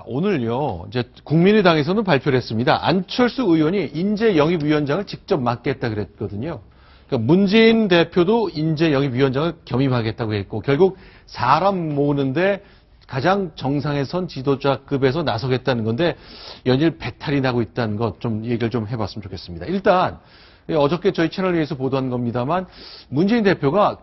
오늘요, 이제 국민의당에서는 발표를 했습니다. 안철수 의원이 인재영입위원장을 직접 맡겠다 그랬거든요. 그러니까 문재인 대표도 인재영입위원장을 겸임하겠다고 했고, 결국 사람 모으는데 가장 정상에 선 지도자급에서 나서겠다는 건데, 연일 배탈이 나고 있다는 것 좀 얘기를 좀 해봤으면 좋겠습니다. 일단, 어저께 저희 채널에서 보도한 겁니다만, 문재인 대표가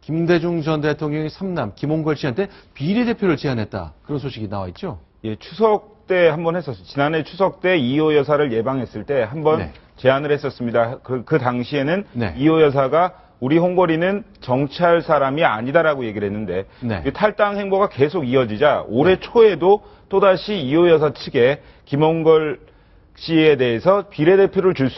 김대중 전 대통령의 삼남 김홍걸 씨한테 비례대표를 제안했다. 그런 소식이 나와 있죠. 예, 추석 때 한번 했었어요. 지난해 추석 때 이호 여사를 예방했을 때 한번 네. 제안을 했었습니다. 그 당시에는 네. 이호 여사가 우리 홍걸이는 정치할 사람이 아니다라고 얘기를 했는데 네. 이 탈당 행보가 계속 이어지자 올해 초에도 또다시 이호 여사 측에 김홍걸 씨에 대해서 비례대표를 줄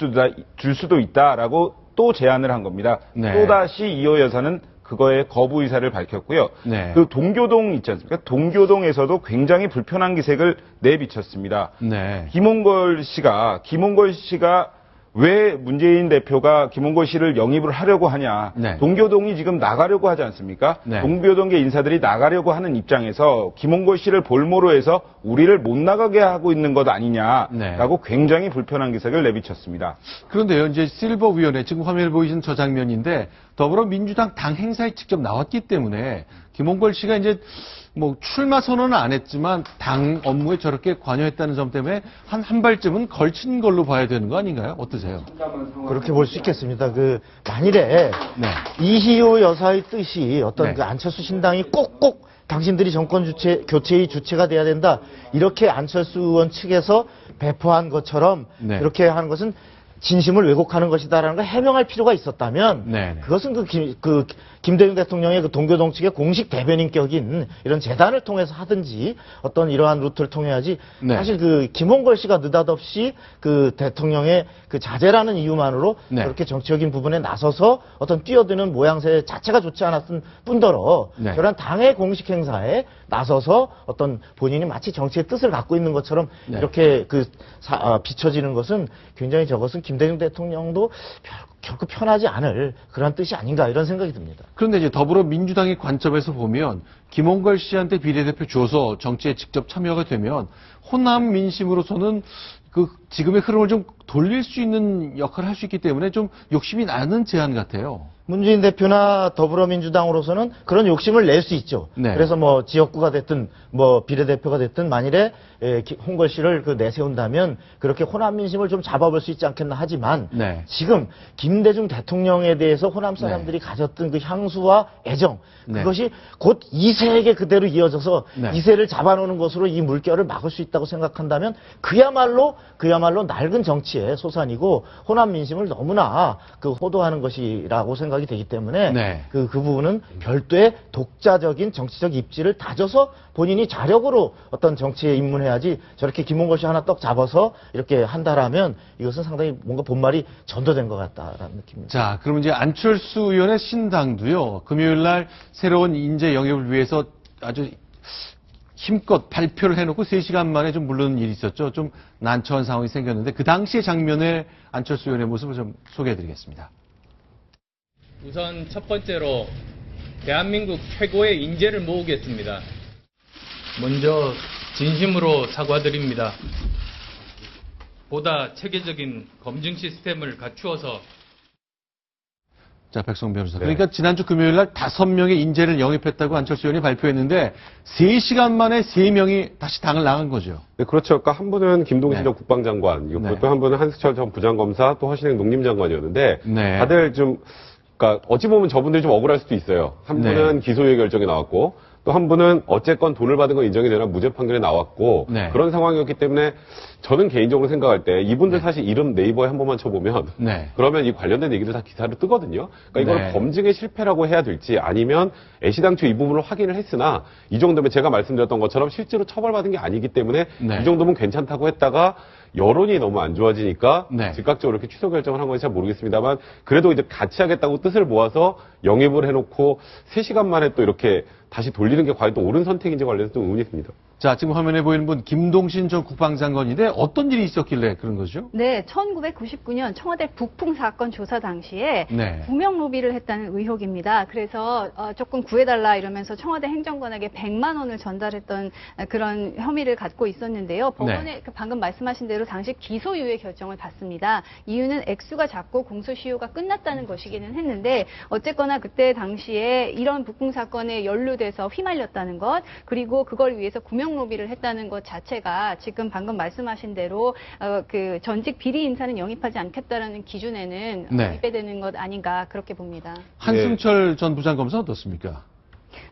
수도 있다라고 또 제안을 한 겁니다. 네. 또다시 이호 여사는 그거에 거부 의사를 밝혔고요. 네. 그 동교동 있지 않습니까? 동교동에서도 굉장히 불편한 기색을 내비쳤습니다. 네. 김홍걸 씨가 왜 문재인 대표가 김홍걸 씨를 영입을 하려고 하냐. 네. 동교동이 지금 나가려고 하지 않습니까? 네. 동교동계 인사들이 나가려고 하는 입장에서 김홍걸 씨를 볼모로 해서 우리를 못 나가게 하고 있는 것 아니냐라고 굉장히 불편한 기색을 내비쳤습니다. 그런데요, 이제 실버위원회, 지금 화면에 보이신 저 장면인데, 더불어민주당 당 행사에 직접 나왔기 때문에, 김홍걸 씨가 이제 뭐 출마 선언은 안 했지만, 당 업무에 저렇게 관여했다는 점 때문에 한 발쯤은 걸친 걸로 봐야 되는 거 아닌가요? 어떠세요? 그렇게 볼 수 있겠습니다. 만일에 네. 이희호 여사의 뜻이 어떤 네. 그 안철수 신당이 꼭꼭 당신들이 정권 교체의 주체가 돼야 된다. 이렇게 안철수 의원 측에서 배포한 것처럼 네. 그렇게 하는 것은 진심을 왜곡하는 것이다라는 걸 해명할 필요가 있었다면 네. 그것은 김대중 대통령의 그 동교동 측의 공식 대변인격인 이런 재단을 통해서 하든지 어떤 이러한 루트를 통해야지 네. 사실 김홍걸 씨가 느닷없이 그 대통령의 그 자제라는 이유만으로 네. 그렇게 정치적인 부분에 나서서 어떤 뛰어드는 모양새 자체가 좋지 않았을 뿐더러 네. 저런 당의 공식 행사에 나서서 어떤 본인이 마치 정치의 뜻을 갖고 있는 것처럼 네. 이렇게 비춰지는 것은 굉장히 저것은 김대중 대통령도 결코 편하지 않을 그런 뜻이 아닌가 이런 생각이 듭니다. 그런데 이제 더불어민주당의 관점에서 보면, 김홍걸 씨한테 비례대표 줘서 정치에 직접 참여가 되면, 호남 민심으로서는 그 지금의 흐름을 좀 돌릴 수 있는 역할을 할 수 있기 때문에 좀 욕심이 나는 제안 같아요. 문재인 대표나 더불어민주당으로서는 그런 욕심을 낼 수 있죠. 네. 그래서 뭐 지역구가 됐든 뭐 비례대표가 됐든 만일에 홍걸 씨를 내세운다면 그렇게 호남 민심을 좀 잡아볼 수 있지 않겠나 하지만 네. 지금 김대중 대통령에 대해서 호남 사람들이 가졌던 그 향수와 애정 네. 그것이 곧 2세에게 그대로 이어져서 네. 2세를 잡아놓는 것으로 이 물결을 막을 수 있다고 생각한다면 그야말로 낡은 정치의 소산이고 호남 민심을 너무나 호도하는 것이라고 생각이 되기 때문에 네. 그 부분은 별도의 독자적인 정치적 입지를 다져서 본인이 자력으로 어떤 정치에 입문해야지 저렇게 김홍걸 씨 하나 떡 잡아서 이렇게 한다라면 이것은 상당히 뭔가 본말이 전도된 것 같다라는 느낌입니다. 자, 그럼 이제 안철수 의원의 신당도요, 금요일 날 새로운 인재 영입을 위해서 아주 힘껏 발표를 해놓고 3시간 만에 좀 물르는 일이 있었죠. 좀 난처한 상황이 생겼는데, 그 당시의 장면에 안철수 의원의 모습을 좀 소개해드리겠습니다. 우선 첫 번째로 대한민국 최고의 인재를 모으겠습니다. 먼저 진심으로 사과드립니다. 보다 체계적인 검증 시스템을 갖추어서. 자, 백성 변호사. 네. 그러니까 지난주 금요일 날 5명의 인재를 영입했다고 안철수 의원이 발표했는데 3시간 만에 3명이 다시 당을 나간 거죠. 네, 그렇죠. 그러니까 한 분은 김동신 네. 전 국방장관, 네. 또 한 분은 한수철 전 부장검사, 또 허신행 농림장관이었는데 네. 다들 그러니까 어찌 보면 저분들이 좀 억울할 수도 있어요. 한 분은 기소유예 결정이 나왔고 또 한 분은 어쨌건 돈을 받은 건 인정이 되나 무죄 판결이 나왔고 네. 그런 상황이었기 때문에 저는 개인적으로 생각할 때 이분들 사실 이름 네이버에 한 번만 쳐보면 네. 그러면 이 관련된 얘기들 다 기사로 뜨거든요. 그러니까 이걸 네. 검증의 실패라고 해야 될지 아니면 애시당초 이 부분을 확인을 했으나 이 정도면 제가 말씀드렸던 것처럼 실제로 처벌받은 게 아니기 때문에 네. 이 정도면 괜찮다고 했다가 여론이 너무 안 좋아지니까 네. 즉각적으로 이렇게 취소 결정을 한 건지 잘 모르겠습니다만 그래도 이제 같이 하겠다고 뜻을 모아서 영입을 해놓고 3시간 만에 또 이렇게 다시 돌리는 게 과연 또 옳은 선택인지 관련해서 좀 의문이 듭니다. 자, 지금 화면에 보이는 분 김동신 전 국방장관인데 어떤 일이 있었길래 그런 거죠? 네, 1999년 청와대 북풍 사건 조사 당시에 네. 구명 로비를 했다는 의혹입니다. 그래서 조금 구해달라 이러면서 청와대 행정관에게 100만 원을 전달했던 그런 혐의를 갖고 있었는데요. 법원에 방금 말씀하신 대로 당시 기소유예 결정을 받습니다. 이유는 액수가 작고 공소시효가 끝났다는 것이기는 했는데 어쨌거나 그때 당시에 이런 북풍 사건에 연루돼서 휘말렸다는 것, 그리고 그걸 위해서 구명 로비를 했다는 것 자체가 지금 방금 말씀하신 대로 그 전직 비리 인사는 영입하지 않겠다라는 기준에는 네. 위배되는 것 아닌가 그렇게 봅니다. 한승철 전 부장검사 어떻습니까?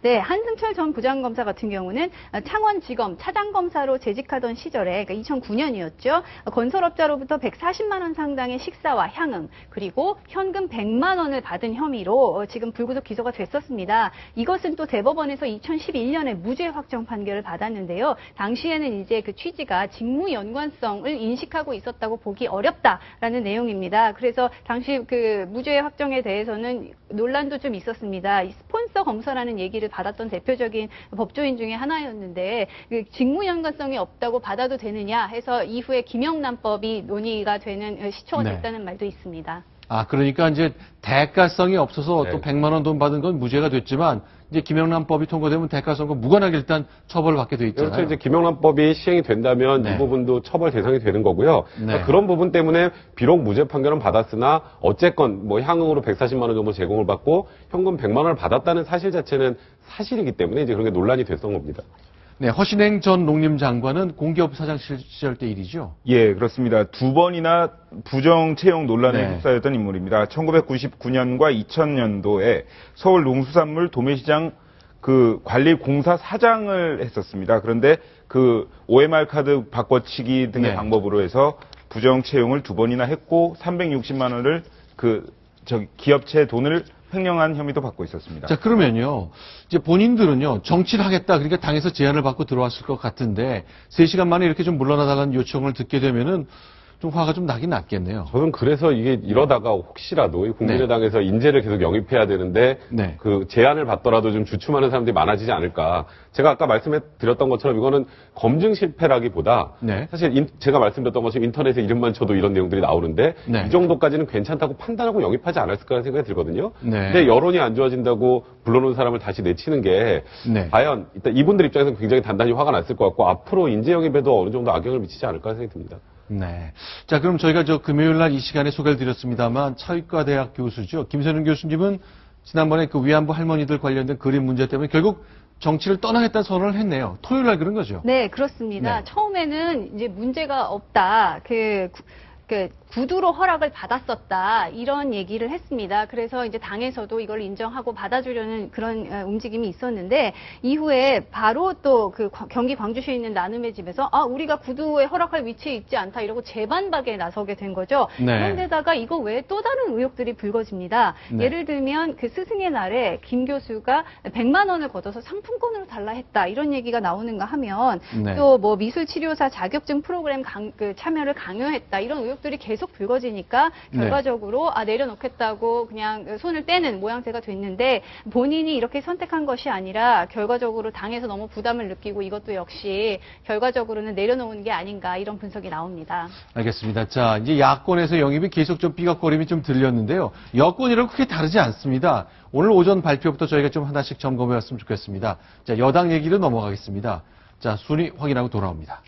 네, 한승철 전 부장검사 같은 경우는 창원지검 차장검사로 재직하던 시절에, 그러니까 2009년이었죠. 건설업자로부터 140만 원 상당의 식사와 향응, 그리고 현금 100만 원을 받은 혐의로 지금 불구속 기소가 됐었습니다. 이것은 또 대법원에서 2011년에 무죄 확정 판결을 받았는데요. 당시에는 이제 그 취지가 직무 연관성을 인식하고 있었다고 보기 어렵다라는 내용입니다. 그래서 당시 그 무죄 확정에 대해서는 논란도 좀 있었습니다. 이 스폰서 검사라는 얘기를 받았던 대표적인 법조인 중에 하나였는데 그 직무 연관성이 없다고 받아도 되느냐 해서 이후에 김영란법이 논의가 되는 시초가 네. 됐다는 말도 있습니다. 아, 그러니까 이제 대가성이 없어서 네. 또 100만 원 돈 받은 건 무죄가 됐지만 이제 김영란법이 통과되면 대가성과 무관하게 일단 처벌을 받게 돼 있잖아요. 그렇죠. 이제 김영란법이 시행이 된다면 네. 이 부분도 처벌 대상이 되는 거고요. 네. 그러니까 그런 부분 때문에 비록 무죄 판결은 받았으나 어쨌건 뭐 향응으로 140만 원 정도 제공을 받고 현금 100만 원을 받았다는 사실 자체는 사실이기 때문에 이제 그런 게 논란이 됐던 겁니다. 네, 허신행 전 농림장관은 공기업 사장 시절 때 일이죠. 예, 그렇습니다. 두 번이나 부정 채용 논란에 네. 휩싸였던 인물입니다. 1999년과 2000년도에 서울 농수산물 도매시장 그 관리공사 사장을 했었습니다. 그런데 그 OMR 카드 바꿔치기 등의 네. 방법으로 해서 부정 채용을 두 번이나 했고 360만 원을 기업체 돈을 횡령한 혐의도 받고 있었습니다. 자, 그러면요. 이제 본인들은요, 정치를 하겠다. 그러니까 당에서 제안을 받고 들어왔을 것 같은데, 3시간 만에 이렇게 좀 물러나다간 요청을 듣게 되면은 좀 화가 좀 나긴 났겠네요. 저는 그래서 이게 이러다가 혹시라도 이 국민의당에서 인재를 계속 영입해야 되는데 네. 그 제안을 받더라도 좀 주춤하는 사람들이 많아지지 않을까. 제가 아까 말씀해 드렸던 것처럼 이거는 검증 실패라기보다 네. 사실 제가 말씀드렸던 것처럼 인터넷에 이름만 쳐도 이런 내용들이 나오는데 네. 이 정도까지는 괜찮다고 판단하고 영입하지 않았을까라는 생각이 들거든요. 네. 근데 여론이 안 좋아진다고 불러놓은 사람을 다시 내치는 게 네. 과연 일단 이분들 입장에서는 굉장히 단단히 화가 났을 것 같고 앞으로 인재 영입에도 어느 정도 악영을 미치지 않을까 생각이 듭니다. 네. 자, 그럼 저희가 금요일 날 이 시간에 소개를 드렸습니다만 차의과대학 교수죠. 김선웅 교수님은 지난번에 그 위안부 할머니들 관련된 그림 문제 때문에 결국 정치를 떠나겠다는 선언을 했네요. 토요일 날 그런 거죠. 네, 그렇습니다. 네. 처음에는 이제 문제가 없다. 구두로 허락을 받았었다. 이런 얘기를 했습니다. 그래서 이제 당에서도 이걸 인정하고 받아주려는 그런 움직임이 있었는데 이후에 바로 또 그 경기 광주시에 있는 나눔의 집에서 우리가 구두에 허락할 위치에 있지 않다 이러고 재반박에 나서게 된 거죠. 네. 그런데다가 이거 외에 또 다른 의혹들이 불거집니다. 네. 예를 들면 그 스승의 날에 김 교수가 100만 원을 걷어서 상품권으로 달라 했다. 이런 얘기가 나오는가 하면 네. 또 뭐 미술치료사 자격증 프로그램 참여를 강요했다. 이런 의혹들이 계속 불거지니까 네. 결과적으로 내려놓겠다고 그냥 손을 떼는 모양새가 됐는데 본인이 이렇게 선택한 것이 아니라 결과적으로 당에서 너무 부담을 느끼고 이것도 역시 결과적으로는 내려놓은 게 아닌가 이런 분석이 나옵니다. 알겠습니다. 자, 이제 야권에서 영입이 계속 좀 삐걱거림이 좀 들렸는데요. 여권이랑 크게 다르지 않습니다. 오늘 오전 발표부터 저희가 좀 하나씩 점검해 왔으면 좋겠습니다. 자, 여당 얘기로 넘어가겠습니다. 자, 순위 확인하고 돌아옵니다.